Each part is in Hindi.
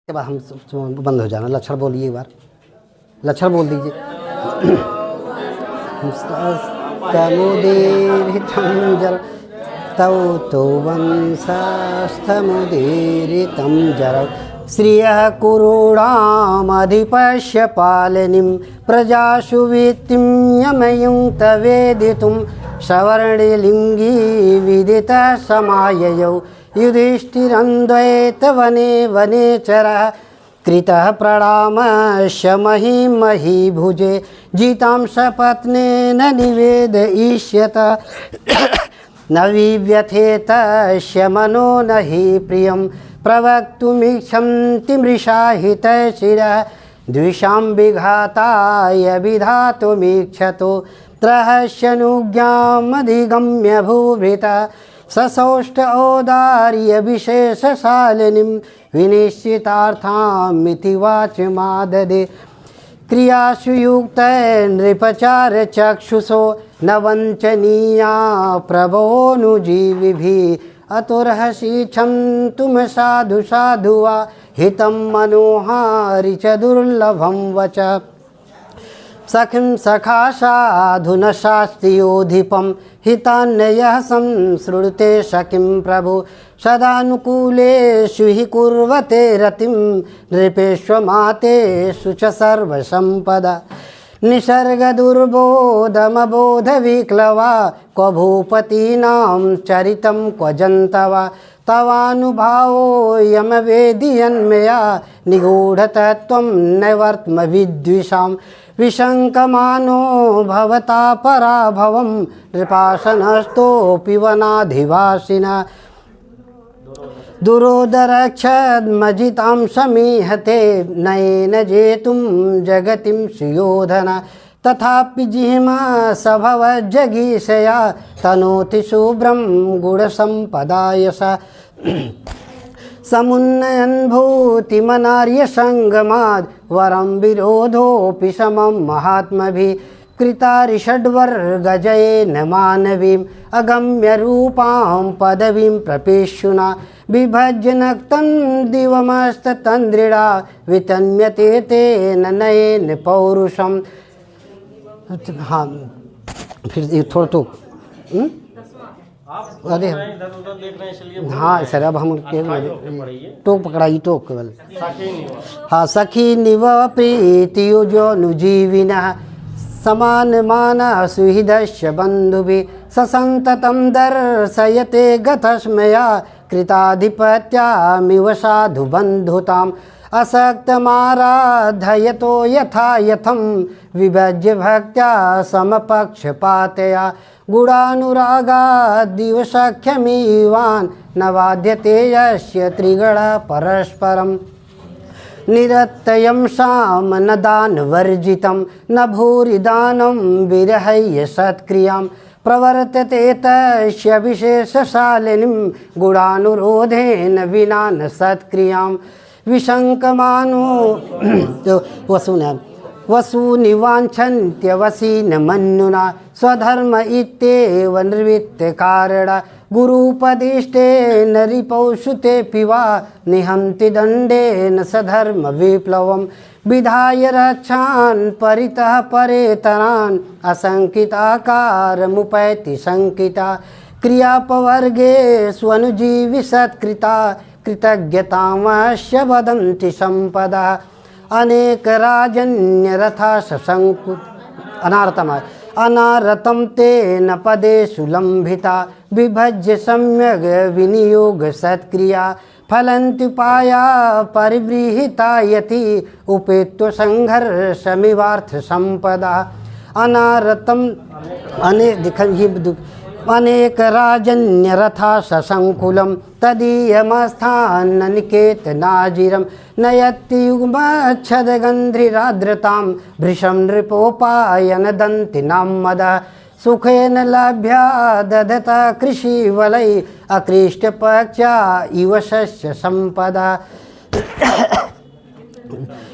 के बाद हम बंद हो जाना। लक्षण बोलिए एक बार, लक्षण बोल दीजिए। स्तमुदीरितं तौ तो वंशस्थमुदीरितं जरौ श्रियः कुरूणामधिपश्य पालनीं प्रजासु वीत्तिं यमयुं तवेदितुं सवर्णलिङ्गी विदितः समाययौ युधिष्ठिरन्द्वैतवने वनेचरः कृतः प्रणामस्य महीभुजे जितां सपत्नेन निवेदयिष्यत न विव्यथेतस्य मनो न हि प्रियं प्रवक्तुमीक्षन्ति मृषा हितैषिरः द्विषां विघाताय विधातुमीक्षतो रहस्यनुज्ञामधिगम्य भूभृतः ससौष्ठ औदार्य विशेषशालिनीं विनिश्चितार्थामिति वाचमाददे क्रियासु युक्तै नृपचार चक्षुषो न वञ्चनीया प्रभोनुजीविभिः अतुर्हसि क्षन्तुं साधु साधु वा हितं मनोहारि च दुर्लभं वच सखिं सखा साधु न शास्त्रियोधिपं हितान्ययः संसृणुते सखिं प्रभु सदानुकूलेषु हि कुर्वते रतिं नृपेष्वमातेषु च सर्वसम्पदा निसर्गदुर्बोधमबोधविक्लवा क्व भूपतीनां चरितं क्व जन्तवा तवानुभावोऽयमवेदयन्मया निगूढतत्त्वं नैवर्त्मविद्विषां विशङ्कमानो भवता पराभवं नृपासनस्तोऽपि वनाधिवासिनः दुरोदरक्षद्मजितां समीहते नयेन जेतुं जगतिं सुयोधन तथापि जिह्मा सभवज्जगीषया तनोति शुभ्रं गुणसम्पदायश समुन्नयन् भूतिमनार्यसङ्गमाद् वरं विरोधोऽपि समं महात्मभिः कृतारिषड्वर्गजयेन मानवीम् अगम्यरूपां पदवीं प्रपेष्युना बिभज्य नक्तं दिवमस्ततन्द्रिणा वितन्यते तेन नयेन पौरुषम्। हाँ फिर थोड़ा तो अरे हाँ सर अब हम टोक पकड़ाई टोक केवल हाँ सखी निव प्रीतियुजोनुजीविनः समानमानः सुहृदस्य बन्धुभिः ससन्ततं दर्शयते गतस्मया कृताधिपत्यामिव साधुबन्धुताम् असक्तमाराधयतो यथा यथं विभज्य भक्त्या समपक्षपातया गुणानुरागाद्दिवसख्यमीवान् न बाध्यते यस्य त्रिगण परस्परम् निरत्यं सामनदानवर्जितं न भूरिदानं विरहय्य सत्क्रियां प्रवर्तते तस्य विशेषशालिनीं गुणानुरोधेन विना न सत्क्रियां विशङ्कमानो वसूनिवाञ्छन्त्यवसीन मन्युना स्वधर्म इत्येव निर्वृत्तकारण गुरुपदिष्टेन रिपौषुतेऽपि वा निहन्ति दण्डेन सधर्म विप्लवं विधाय रक्षान् परितः परेतरान् असङ्किताकारमुपैति शङ्किता क्रियापवर्गे स्वनुजीवि सत्कृता कृतज्ञतामस्य वदन्ति सम्पदा अनेकराजन्यरथा सशङ्कु अनारतं तेन पदेषु लम्भिता विभज्य सम्यग् विनियोग सत्क्रिया फलन्त्युपाया परिव्रीहिता यति उपेत्य संघर्षमिवार्थ संपदा अनारतम् अनेक राजन्यरथा सशङ्कुलं तदीयमस्थान्निकेतनाजिरं नयति युग्मच्छदगन्ध्रिराद्रतां भृशं नृपोपायन दन्तिनां मदः सुखेन लभ्या ददता कृषिवलै अकृष्टपक्षा इव शस्य सम्पदा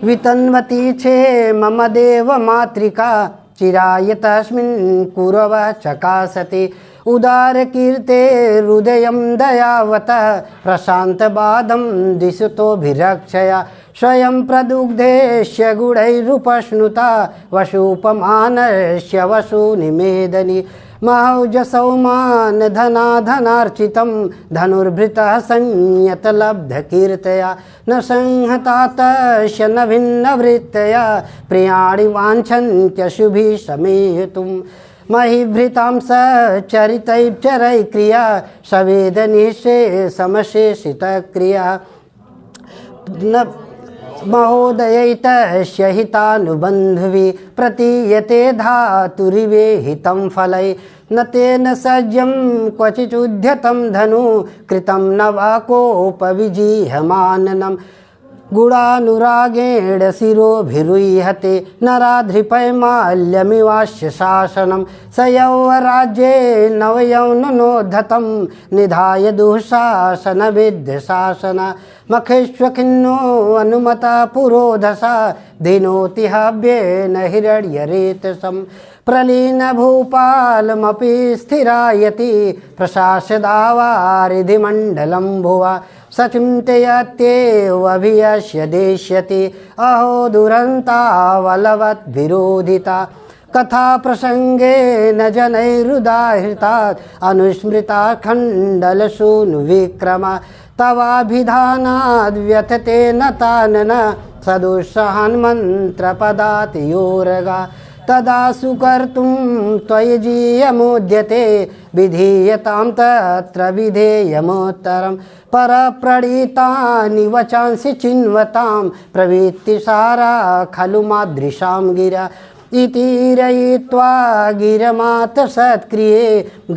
वितन्वती छे मम देव मातृका चिराय तस्मिन् कुरव चकासति उदारकीर्ते हृदयं दयावतः प्रशान्तबाधं दिशतोभिरक्षया स्वयं प्रदुग्धेश्य गुणैरुपश्नुता वशुपमानस्य वशुनिमेदनि महौजसौमान धनार्चितं धनुर्भृतः संयतलब्धकीर्तया न संहतातस्य न भिन्नवृत्तया प्रियाणि वाञ्छन्त्यशुभिः समेतुं महिभृतां सचरितैश्चरैः क्रिया सवेदनिशे समशेषितक्रिया न महोदयैतस्य हितानुबन्धुभिः प्रतीयते धातुरिवेहितं फलै न तेन सज्जं क्वचिदुद्यतं धनु कृतं न वा कोपविजिह्यमाननं गुणानुरागेण शिरोभिरुह्यते नराधृपैमाल्यमिवास्य शासनं स यौवराज्ये नवयौवनोद्धतं निधाय दुःशासनविद्यशासन मखेष्वखिन्नो अनुमता पुरोधसा दिनोति हव्येन हिरण्यरेतसं प्रलीनभूपालमपि स्थिरायति प्रशासदावारिधिमण्डलं भुवा सचिन्तयत्येवभियस्य देश्यति अहो दुरन्तावलवत् विरोधिता कथा प्रसंगेन जनैरुदाहृतात् अनुस्मृता खण्डलसूनुविक्रमा तवाभिधानाद् व्यथते न तानन सदुस्सहान् मन्त्रपदात् योरगा तदा सुकर्तुं त्वयि जीयमुद्यते विधीयतां तत्र विधेयमुत्तरं परप्रणीतानि वचांसि चिन्वतां प्रवृत्तिसारा खलु मादृशां गिरा इति रयित्वा गिरमात सत्क्रिये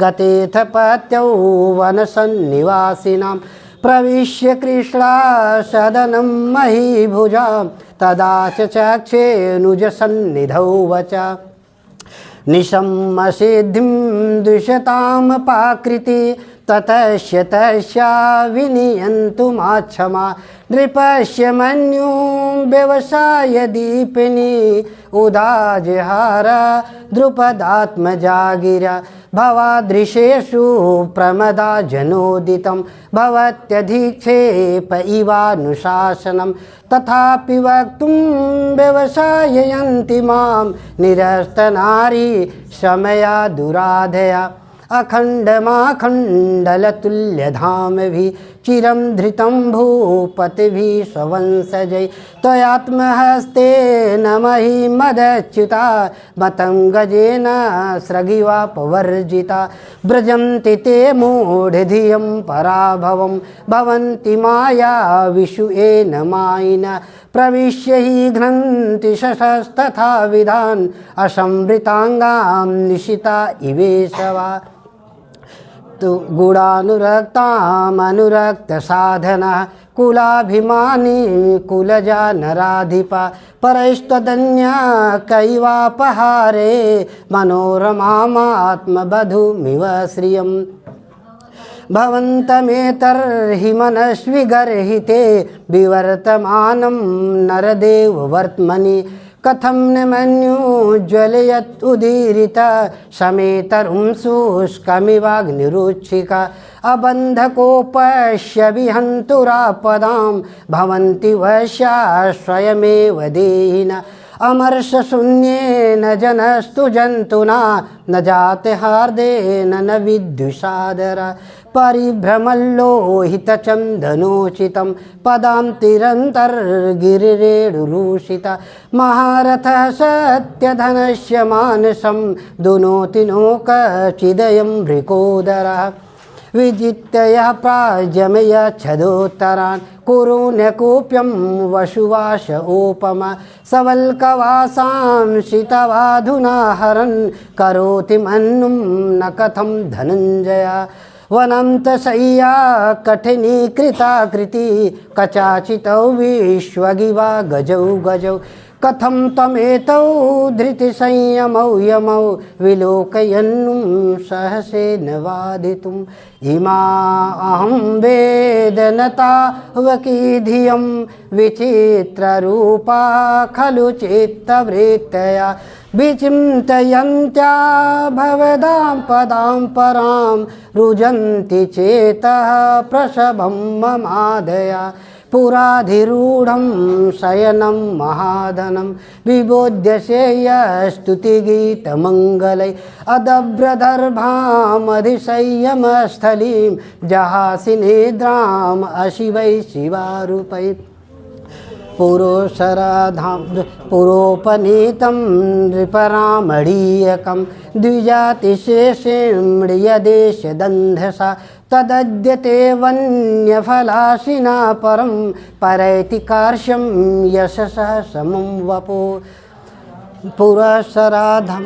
गतेऽथ पत्यौ वनसन्निवासिनां प्रविश्य कृष्णा सदनं महीभुजां तदा च चक्षेऽनुजसन्निधौ वचा निशम्मसिद्धिं द्विषतामपाकृति ततस्य तस्या विनियन्तुमाक्षमा नृपस्य मन्युं व्यवसाय दीपिनी उदाजहार द्रुपदात्मजा गिरा भवादृशेषु प्रमदा जनोदितं भवत्यधीक्षेप इवानुशासनं तथापि वक्तुं व्यवसाययन्ति मां निरस्तनारी समया दुराधया अखण्डमाखण्डलतुल्यधामभिः चिरं धृतं भूपतिभिः स्ववंशजैः त्वयात्महस्तेन महिमदच्युता मतं गजेन स्रगिवापवर्जिता व्रजन्ति ते मूढधियं पराभवं भवन्ति मायाविषु येन मायिना प्रविश्य हि घ्नन्ति शशस्तथा विधान् असंवृताङ्गां निशिता इवेशवा तु गुणानुरक्तामनुरक्तसाधना कुलाभिमानी कुलजा नराधिपा परैस्त्वदन्या कैवापहारे मनोरमामात्मबधूमिव श्रियम् भवन्तमेतर्हि मनस्वि गर्हिते विवर्तमानं नरदेववर्त्मनि कथं न मन्युज्ज्वलयत् उदीरिता समेतरुं शुष्कमिवाग्निरुच्छिका अबन्धकोपश्य विहन्तुरापदां भवन्ति वश्या स्वयमेव देहिना अमर्षशून्येन जनस्तु जन्तुना न जाते हार्देन न विद्युषादरा परिभ्रमल्लोहितचन्दनोचितं पदां तिरन्तर्गिरिरेणुरूषिता महारथः सत्यधनस्य मानसं दुनोति नोकचिदयं भृकोदरः विजित्य यः प्राज्यमयच्छदोत्तरान् कुरुण्यकूप्यं वशुवाश ओपमा सवल्कवासांशितवाधुना हरन् करोति मन्नुं न कथं धनञ्जया वनन्तशय्या कठिनीकृताकृति कचाचितौ विश्वगिवा गजौ गजौ कथं त्वमेतौ धृतिसंयमौ यमौ विलोकयन्नुं सहसेन वादितुम् इमा अहं वेदनतावकी धियं विचित्ररूपा खलु चित्तवृत्तया विचिन्तयन्त्या भवदां पदां परां रुजन्ति चेतः प्रसभं ममादया पुराधिरूढं शयनं महाधनं विबोध्य श्रेयस्तुतिगीतमङ्गलै अदभ्रदर्भामधिशय्यमस्थलीं जहासि निद्राम् अशिवै शिवारूपै पुरोपनीतं नृपरामणीयकं द्विजातिशेषेम्रियदेशदन्धसा तदद्यते वन्यफलाशिना परं परैति कार्श्यं यशसः समं वपो पुरःसराधं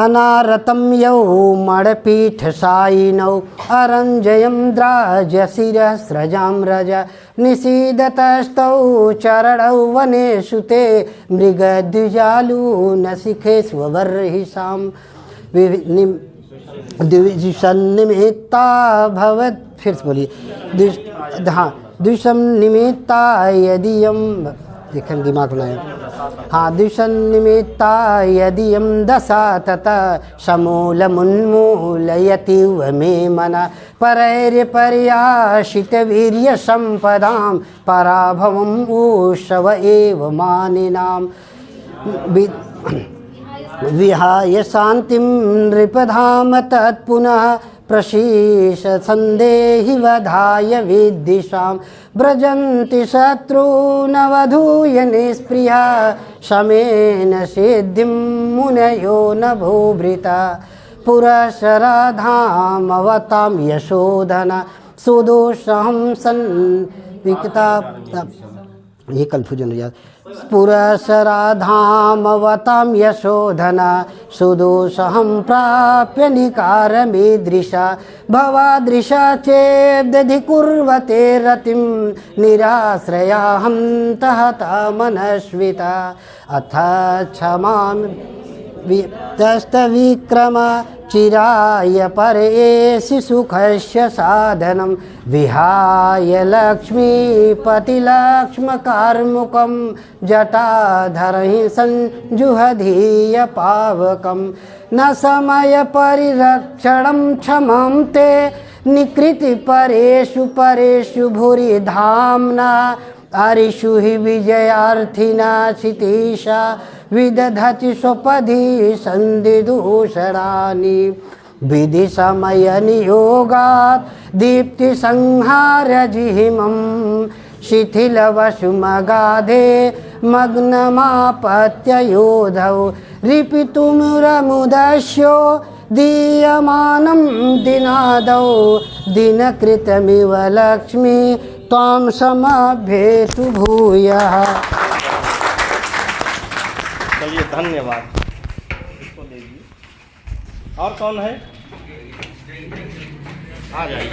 अनारतं यौ मणपीठसायिनौ अरञ्जयं द्राजशिरस्रजां रज निषीदतस्तौ चरणौ वनेषु ते मृगद्विजालूनशिखे स्ववर्हिषां द्विषन्निमित्ता भवत् फिर से बोलिए द्विषन्निमित्ता यदीयं देखें दिमाग बनाया हाँ द्विषन्निमित्ता यदीयं दशा तथा समूलमुन्मूलयति मे मना परैर्पर्याशितवीर्यसम्पदां पराभवम् ऊषव एव मानिनां विहाय शान्तिं नृपधाम तत्पुनः प्रशीष सन्देहि वधाय विद्दिशां व्रजन्ति शत्रूनवधूय निःस्पृहा शमेन सिद्धिं मुनयो नभोभृता पुरःसराधामवतां यशोधना सुदोषहं सन्विक्ता ये कन्फ्यूजन हो जाता पुरःसराधामवतां यशोधना सुदोषहं प्राप्य निकारमीदृशा भवादृशा चेदधिकुर्वते रतिं निराश्रयाहं तहता मनस्विता अथ क्षमां तस्तविक्रम चिराय परेशि सुखस्य साधनं विहाय लक्ष्मीपतिलक्ष्मकार्मुकं जटाधरहि संजुहधीय पावकं न समय परिरक्षणं क्षमं ते निकृति परेषु परेषु भूरि धाम्ना अरिषु हि विजयार्थिना क्षितीशा विदधति स्वपदि सन्धिदूषणानि विधि समय नियोगात् दीप्ति संहार जिहिमं शिथिलवसुमगाधे मग्नमापत्य योधौ रिपितुमुरमुदस्यो दीयमानं दिनादौ दिनकृतमिव लक्ष्मी त्वां समभ्येतु भूयः। चलिए धन्यवाद। इसको दे दीजिए। और कौन है? आ जाइए।